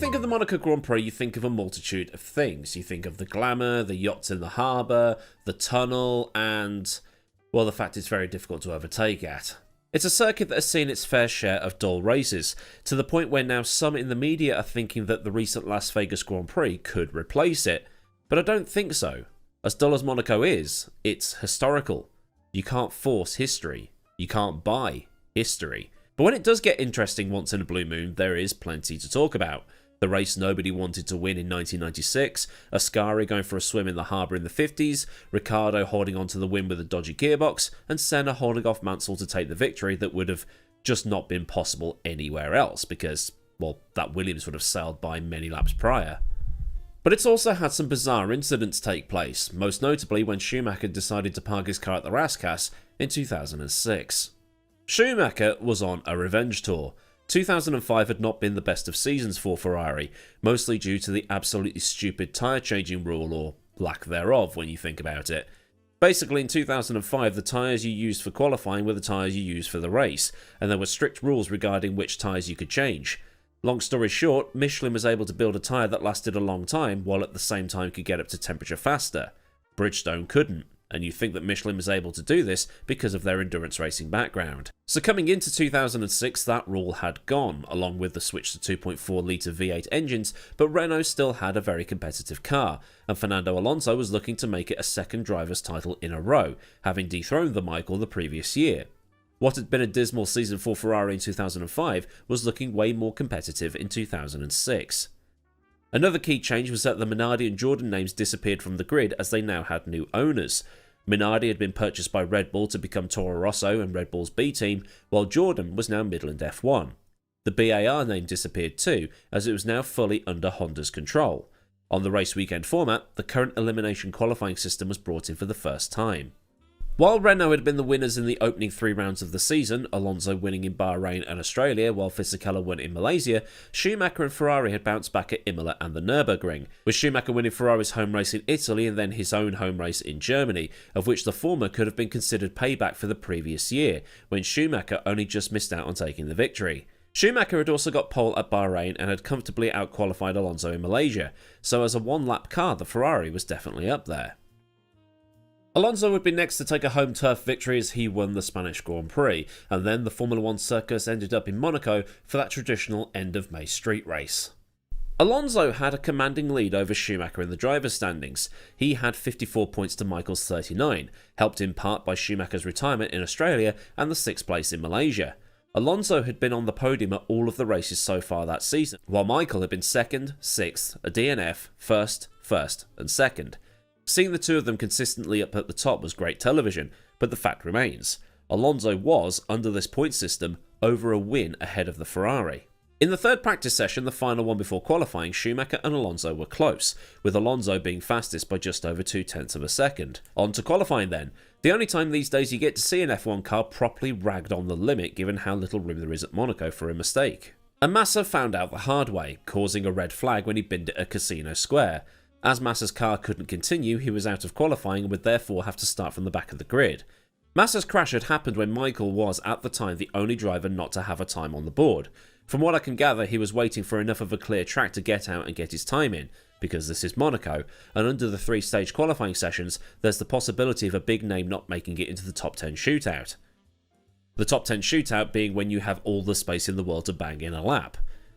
think of the Monaco Grand Prix, you think of a multitude of things. You think of the glamour, the yachts in the harbour, the tunnel, and, well, the fact it's very difficult to overtake at. It's a circuit that has seen its fair share of dull races, to the point where now some in the media are thinking that the recent Las Vegas Grand Prix could replace it. But I don't think so. As dull as Monaco is, it's historical. You can't force history. You can't buy history. But when it does get interesting once in a blue moon, there is plenty to talk about. The race nobody wanted to win in 1996, Ascher going for a swim in the harbour in the 50s, Ricciardo holding on to the win with a dodgy gearbox, and Senna holding off Mansell to take the victory that would have just not been possible anywhere else because, well, that Williams would have sailed by many laps prior. But it's also had some bizarre incidents take place, most notably when Schumacher decided to park his car at the Rascasse in 2006. Schumacher was on a revenge tour. 2005 had not been the best of seasons for Ferrari, mostly due to the absolutely stupid tyre changing rule, or lack thereof when you think about it. Basically, in 2005, the tyres you used for qualifying were the tyres you used for the race, and there were strict rules regarding which tyres you could change. Long story short, Michelin was able to build a tyre that lasted a long time, while at the same time could get up to temperature faster. Bridgestone couldn't. And you think that Michelin was able to do this because of their endurance racing background. So coming into 2006, that rule had gone, along with the switch to 2.4 litre V8 engines, but Renault still had a very competitive car, and Fernando Alonso was looking to make it a second driver's title in a row, having dethroned the Michael the previous year. What had been a dismal season for Ferrari in 2005 was looking way more competitive in 2006. Another key change was that the Minardi and Jordan names disappeared from the grid as they now had new owners. Minardi had been purchased by Red Bull to become Toro Rosso and Red Bull's B team, while Jordan was now Midland F1. The BAR name disappeared too, as it was now fully under Honda's control. On the race weekend format, the current elimination qualifying system was brought in for the first time. While Renault had been the winners in the opening 3 rounds of the season, Alonso winning in Bahrain and Australia while Fisichella won in Malaysia, Schumacher and Ferrari had bounced back at Imola and the Nürburgring, with Schumacher winning Ferrari's home race in Italy and then his own home race in Germany, of which the former could have been considered payback for the previous year, when Schumacher only just missed out on taking the victory. Schumacher had also got pole at Bahrain and had comfortably outqualified Alonso in Malaysia, so as a one-lap car the Ferrari was definitely up there. Alonso would be next to take a home turf victory as he won the Spanish Grand Prix, and then the Formula 1 circus ended up in Monaco for that traditional end-of-May street race. Alonso had a commanding lead over Schumacher in the driver's standings. He had 54 points to Michael's 39, helped in part by Schumacher's retirement in Australia and the 6th place in Malaysia. Alonso had been on the podium at all of the races so far that season, while Michael had been 2nd, 6th, a DNF, 1st, and 2nd. Seeing the two of them consistently up at the top was great television, but the fact remains, Alonso was, under this point system, over a win ahead of the Ferrari. In the third practice session, the final one before qualifying, Schumacher and Alonso were close, with Alonso being fastest by just over 0.2 of a second. On to qualifying then. The only time these days you get to see an F1 car properly ragged on the limit given how little room there is at Monaco for a mistake. And Massa found out the hard way, causing a red flag when he binned it at Casino Square. As Massa's car couldn't continue, he was out of qualifying and would therefore have to start from the back of the grid. Massa's crash had happened when Michael was, at the time, the only driver not to have a time on the board. From what I can gather, he was waiting for enough of a clear track to get out and get his time in, because this is Monaco, and under the 3-stage qualifying sessions, there's the possibility of a big name not making it into the top 10 shootout. The top 10 shootout being when you have all the space in the world to bang in a lap.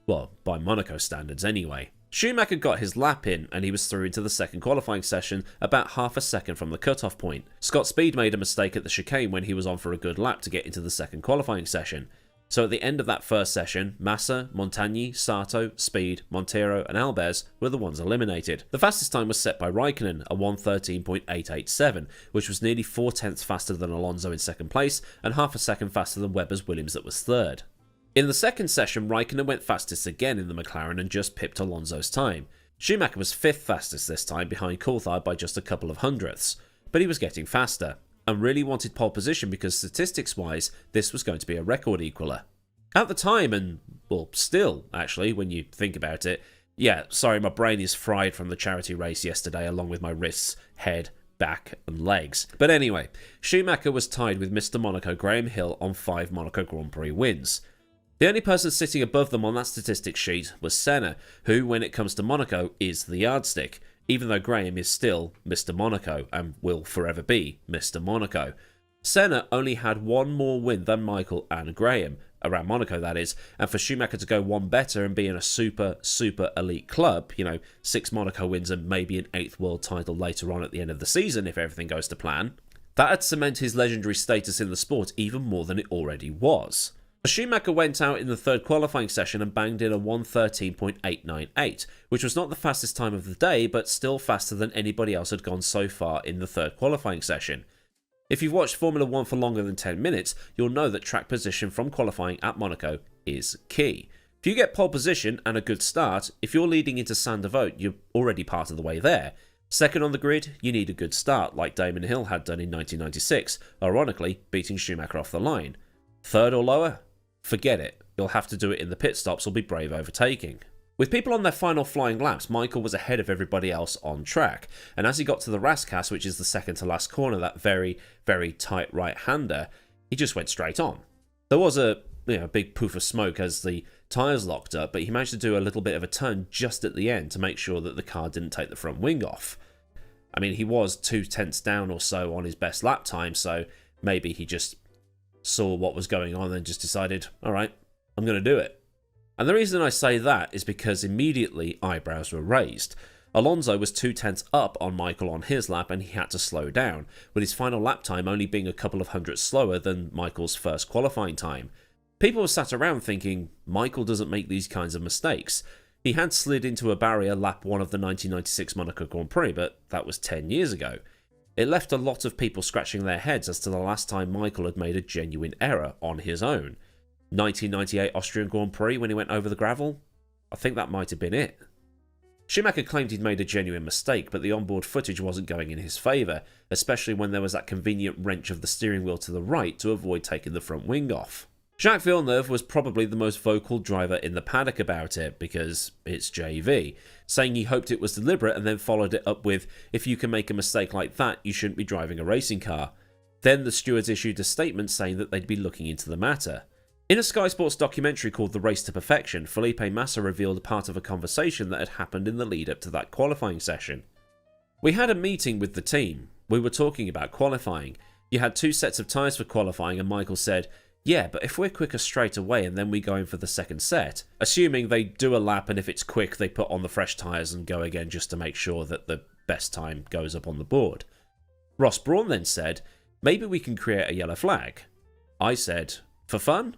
Well, by Monaco standards anyway. Schumacher got his lap in and he was through into the second qualifying session about half a second from the cut-off point. Scott Speed made a mistake at the chicane when he was on for a good lap to get into the second qualifying session. So at the end of that first session, Massa, Montagny, Sato, Speed, Montero and Albers were the ones eliminated. The fastest time was set by Raikkonen, a 1:13.887, which was nearly 4/10 faster than Alonso in second place and half a second faster than Webber's Williams that was third. In the second session, Raikkonen went fastest again in the McLaren and just pipped Alonso's time. Schumacher was 5th fastest this time, behind Coulthard by just a couple of hundredths, but he was getting faster, and really wanted pole position because statistics-wise, this was going to be a record equaler. At the time, and well, still, actually, when you think about it, yeah, sorry, my brain is fried from the charity race yesterday along with my wrists, head, back and legs. But anyway, Schumacher was tied with Mr. Monaco Graham Hill on 5 Monaco Grand Prix wins. The only person sitting above them on that statistics sheet was Senna, who, when it comes to Monaco, is the yardstick, even though Graham is still Mr. Monaco and will forever be Mr. Monaco. Senna only had one more win than Michael and Graham, around Monaco that is, and for Schumacher to go one better and be in a super elite club, 6 Monaco wins and maybe an 8th world title later on at the end of the season if everything goes to plan, that'd cement his legendary status in the sport even more than it already was. Schumacher went out in the 3rd qualifying session and banged in a 1:13.898, which was not the fastest time of the day, but still faster than anybody else had gone so far in the 3rd qualifying session. If you've watched Formula 1 for longer than 10 minutes, you'll know that track position from qualifying at Monaco is key. If you get pole position and a good start, if you're leading into Saint-Devote, you're already part of the way there. Second on the grid, you need a good start, like Damon Hill had done in 1996, ironically beating Schumacher off the line. Third or lower? Forget it. You'll have to do it in the pit stops or be brave overtaking. With people on their final flying laps, Michael was ahead of everybody else on track, and as he got to the Raskas, which is the second to last corner, that very tight right-hander, he just went straight on. There was a big poof of smoke as the tyres locked up, but he managed to do a little bit of a turn just at the end to make sure that the car didn't take the front wing off. I mean, he was 2 tenths down or so on his best lap time, so maybe he just saw what was going on and just decided, alright, I'm going to do it. And the reason I say that is because immediately eyebrows were raised. Alonso was 2 tenths up on Michael on his lap and he had to slow down, with his final lap time only being a couple of hundredths slower than Michael's first qualifying time. People were sat around thinking, Michael doesn't make these kinds of mistakes. He had slid into a barrier lap 1 of the 1996 Monaco Grand Prix, but that was 10 years ago. It left a lot of people scratching their heads as to the last time Michael had made a genuine error on his own. 1998 Austrian Grand Prix when he went over the gravel? I think that might have been it. Schumacher claimed he'd made a genuine mistake, but the onboard footage wasn't going in his favour, especially when there was that convenient wrench of the steering wheel to the right to avoid taking the front wing off. Jacques Villeneuve was probably the most vocal driver in the paddock about it, because it's JV, saying he hoped it was deliberate and then followed it up with, if you can make a mistake like that, you shouldn't be driving a racing car. Then the stewards issued a statement saying that they'd be looking into the matter. In a Sky Sports documentary called The Race to Perfection, Felipe Massa revealed a part of a conversation that had happened in the lead up to that qualifying session. We had a meeting with the team. We were talking about qualifying. You had 2 sets of tyres for qualifying and Michael said, yeah, but if we're quicker straight away and then we go in for the second set, assuming they do a lap and if it's quick they put on the fresh tyres and go again just to make sure that the best time goes up on the board. Ross Brawn then said, maybe we can create a yellow flag. I said, for fun?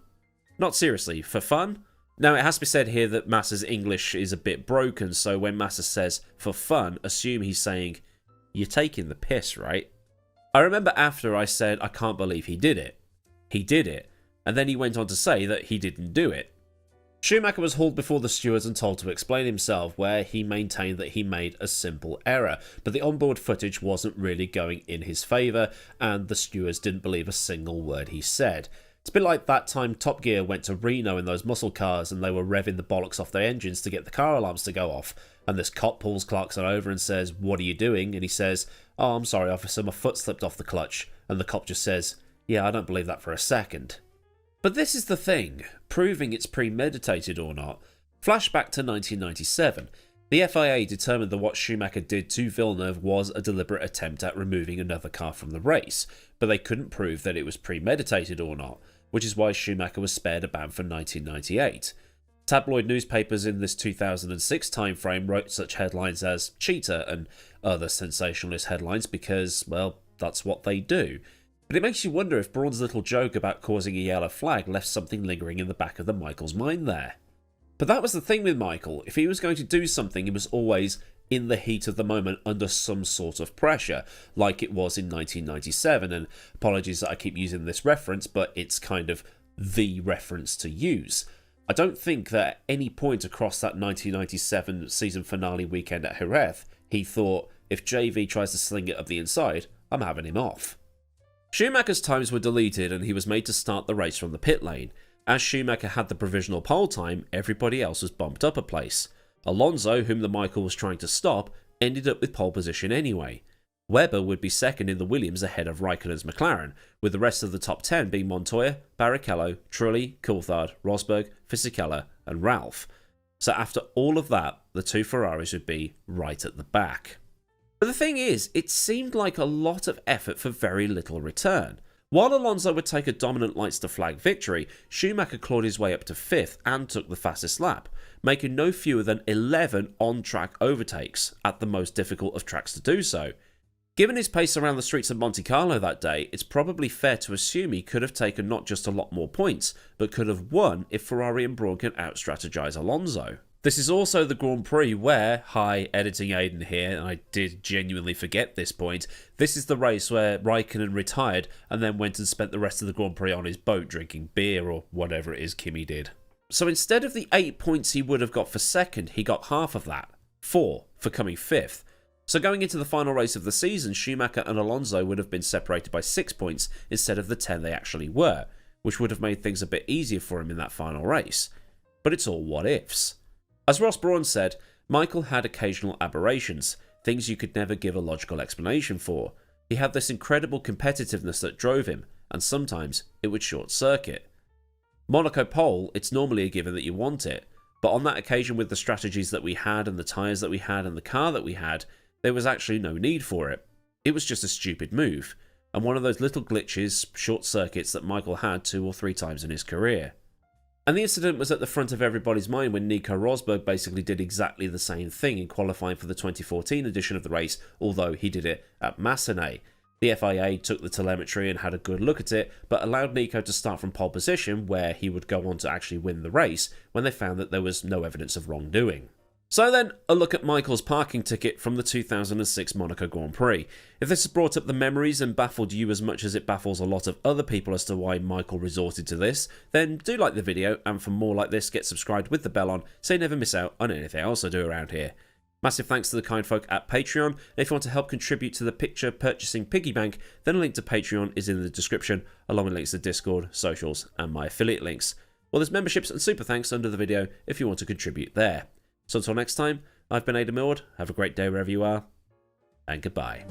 Not seriously, for fun? Now, it has to be said here that Massa's English is a bit broken, so when Massa says for fun, assume he's saying, you're taking the piss, right? I remember after I said, I can't believe he did it. He did it, and then he went on to say that he didn't do it. Schumacher was hauled before the stewards and told to explain himself, where he maintained that he made a simple error, but the onboard footage wasn't really going in his favour, and the stewards didn't believe a single word he said. It's a bit like that time Top Gear went to Reno in those muscle cars and they were revving the bollocks off their engines to get the car alarms to go off. And this cop pulls Clarkson over and says, what are you doing? And he says, oh, I'm sorry, officer, my foot slipped off the clutch. And the cop just says, yeah, I don't believe that for a second. But this is the thing, proving it's premeditated or not. Flashback to 1997. The FIA determined that what Schumacher did to Villeneuve was a deliberate attempt at removing another car from the race, but they couldn't prove that it was premeditated or not, which is why Schumacher was spared a ban for 1998. Tabloid newspapers in this 2006 timeframe wrote such headlines as cheater and other sensationalist headlines because, well, that's what they do. But it makes you wonder if Brawn's little joke about causing a yellow flag left something lingering in the back of the Michael's mind there. But that was the thing with Michael. If he was going to do something, he was always in the heat of the moment under some sort of pressure, like it was in 1997. And apologies that I keep using this reference, but it's kind of the reference to use. I don't think that at any point across that 1997 season finale weekend at Jerez, he thought, if JV tries to sling it up the inside, I'm having him off. Schumacher's times were deleted and he was made to start the race from the pit lane. As Schumacher had the provisional pole time, everybody else was bumped up a place. Alonso, whom the Michael was trying to stop, ended up with pole position anyway. Webber would be second in the Williams ahead of Raikkonen's McLaren, with the rest of the top 10 being Montoya, Barrichello, Trulli, Coulthard, Rosberg, Fisichella and Ralph. So after all of that, the two Ferraris would be right at the back. But the thing is, it seemed like a lot of effort for very little return. While Alonso would take a dominant lights to flag victory, Schumacher clawed his way up to 5th and took the fastest lap, making no fewer than 11 on-track overtakes, at the most difficult of tracks to do so. Given his pace around the streets of Monte Carlo that day, it's probably fair to assume he could have taken not just a lot more points, but could have won if Ferrari and Brawn can out-strategize Alonso. This is also the Grand Prix where, hi, editing Aiden here, and I did genuinely forget this point, this is the race where Raikkonen retired and then went and spent the rest of the Grand Prix on his boat drinking beer or whatever it is Kimi did. So instead of the 8 points he would have got for second, he got half of that, 4 for coming 5th. So going into the final race of the season, Schumacher and Alonso would have been separated by 6 points instead of the 10 they actually were, which would have made things a bit easier for him in that final race. But it's all what ifs. As Ross Brawn said, Michael had occasional aberrations, things you could never give a logical explanation for. He had this incredible competitiveness that drove him, and sometimes it would short circuit. Monaco pole, it's normally a given that you want it, but on that occasion with the strategies that we had and the tyres that we had and the car that we had, there was actually no need for it. It was just a stupid move, and one of those little glitches, short circuits that Michael had 2 or 3 times in his career. And the incident was at the front of everybody's mind when Nico Rosberg basically did exactly the same thing in qualifying for the 2014 edition of the race, although he did it at Massenet. The FIA took the telemetry and had a good look at it, but allowed Nico to start from pole position where he would go on to actually win the race when they found that there was no evidence of wrongdoing. So then, a look at Michael's parking ticket from the 2006 Monaco Grand Prix. If this has brought up the memories and baffled you as much as it baffles a lot of other people as to why Michael resorted to this, then do like the video, and for more like this, get subscribed with the bell on so you never miss out on anything else I do around here. Massive thanks to the kind folk at Patreon, and if you want to help contribute to the picture purchasing piggy bank, then a link to Patreon is in the description, along with links to Discord, socials, and my affiliate links. Well, there's memberships and super thanks under the video if you want to contribute there. So until next time, I've been Millward, have a great day wherever you are, and goodbye.